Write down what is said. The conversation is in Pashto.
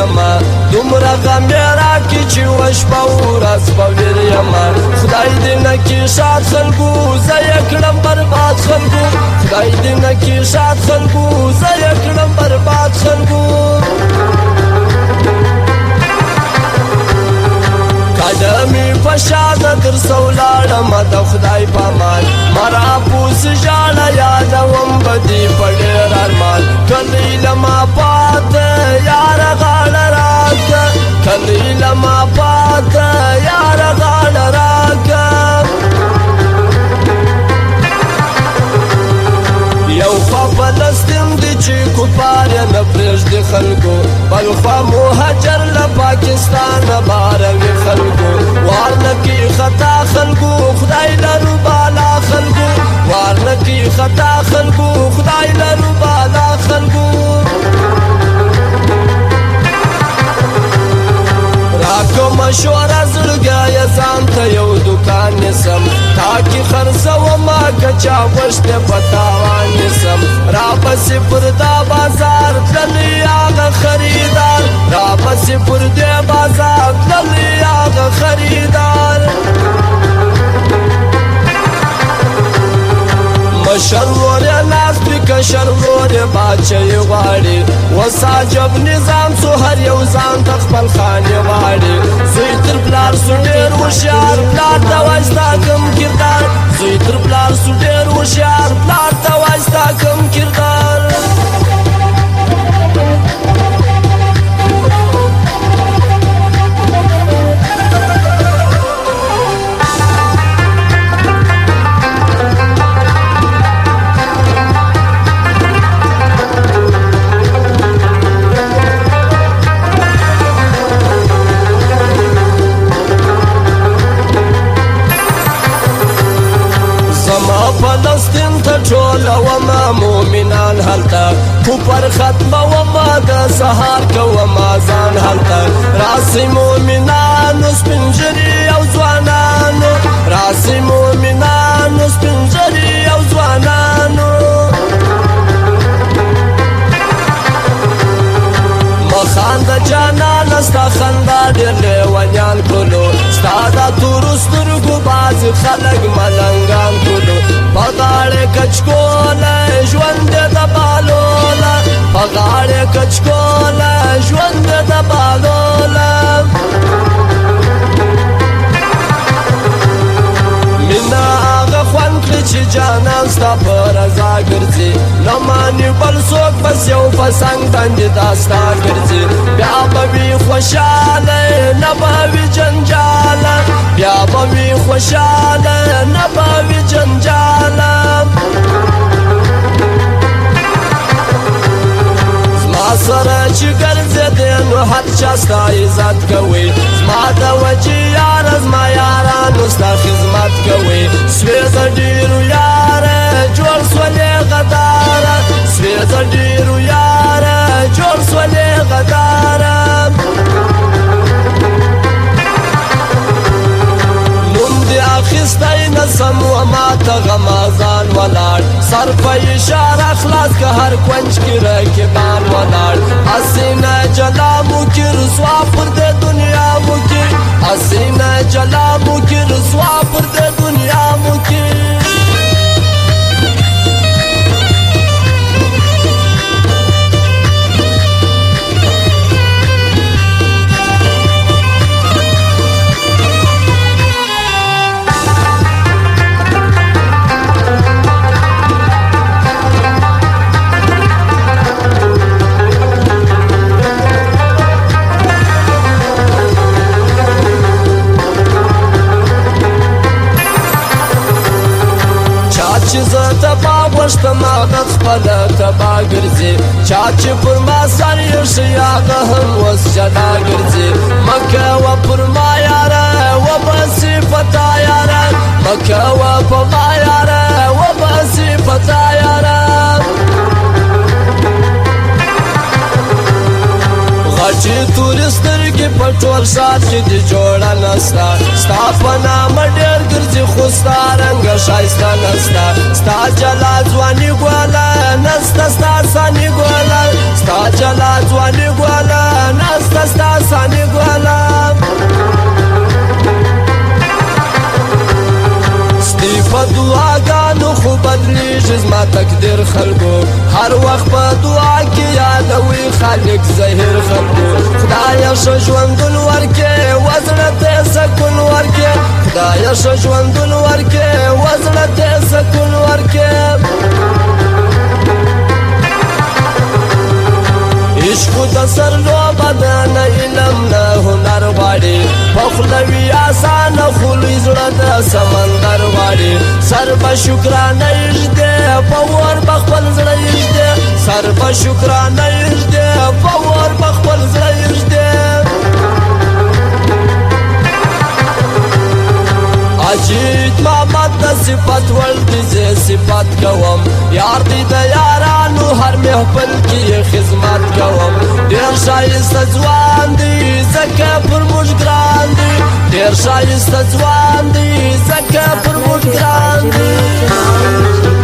یما دومره غم یې راکړي چې وشپه ورځ په ویر یما خدای دې نه کړي شاد خلکو زه یې کړم برباد خلکو خدای دې نه کړي شاد خلکو زه یې کړم برباد خلکو کډمې په شاده درسه ولاړمه د خدای په امان مرا پوس ژاړه یادوم به دې په ډېر ارمان کلی له ما پاته یاره غاړه راکړه کلی له ما پاته یاره غاړه راکړه یو خوا فلسطین دی چې کفار یې نه پرېږدي خلکو بل خوا مهاجر له پاکستانه باروي خلکو وار نه کوي خطا خلکو خدای لرو بالا خلکو وار نه کوي خطا خلکو خدای لرو بالا خلکو راکو مشوره زړګیه ځان ته یو دوکان نیسم تاکي خرڅومه که چا غوښتې په تاوان نیسم راپسې پر دا بازار تللی هغه خریدار راپسې پر دې بازار تللی هغه خریدار مشر ورور یې لاس پرې کشر ورور یې باچهي غواړي اوس عجب نظام سو هر یو ځان ته خپل خانې غواړي زوی تر پلار سو ډېر هوښیار پلار ته وایي ستا کوم کردار زوی تر پلار سو ډېر هوښیار پلار ته وایي ستا کوم کردار فلسطین ته ټولومه مومنان هلته کفر ختمومه د سهار کومه ځان هلته راسئ مومنانو سپین ږیري او ځوانانو راسئ مومنانو سپین ږیري او ځوانانو مخانده جانانه ستا خندا ډېر لیونیان کړلو ستا دا تورو سترګو بعضې خلک ملنګان کړلو په غاړې کچکوله ژوند دې د بالوله په غاړې کچکوله ژوند دې د بالوله مینه هغه خوند کړي چې جانان ستا په رضا ګرځي نه ماني بل څوک بس یو په څنګ باندې دا ستا ګرځي بیا به وي خوشحاله نه به وي جنجاله بیا به وي خوشحاله نه به وي جنجاله زما سره چې ګرځېدې نو هر چا ستا عزت کوي زما د وجې یاره زما یارانو ستا خدمت کوي سوې د ډېرو یاره جوړ سولې غداره سوې د ډېرو یاره جوړ سولې غداره نوم دې اخیستی نسم و ماته غمازان ولاړ سر په اشاره خلاص که هر کونج کې رقیبان ولاړ حسینه جلا مو کې رسوا پر دې دنیا مو کې حسینه جلا مو کې رسوا پر دې دنیا مو کې غوښتم هغه خپله تبا ګرځي چا چې پر ما سر ایښی هغه هم اوس جلا ګرځي مه کوه پر ما یاره وباسي په تا یاره مه کوه په ما یاره وباسي په تا یاره غټې تورې سترګې په ټول ښار کې دې جوړه نسته ستا په نامه ډېر ګرځي خو ستا رنګه ښایسته نسته ستا جلا ځواني ګوله نسته ستا ساني ګوله ستا جلا ځواني ګوله نسته چې زما تقدیر خلکو هر وخت په دعا کې یادوي خالق ظاهر خلکو خدایه ښه ژوندون ورکې وزړه ته سکون ورکې خدایه ښه ژوندون ورکې وزړه ته سکون ورکې عشقو د سر لوبه ده نه علم نه هنر غواړي په خوله وي اسانه خو لوی زړه د سمندر غواړي سر به شکرانه ایږدې په اور به خپل زړه ایږدې سر به شکرانه ایږدې په اور به خپل زړه ایږدې اجیت محمد د صفت ول دي زه صفت کوم یار دی د یارانو هر محفل کې خدمت کوم ډېر ښایسته ځوان دی ځکه پر موږ ګران دی ډېر ښایسته ځوان دی ځکه پر موږ ګران دی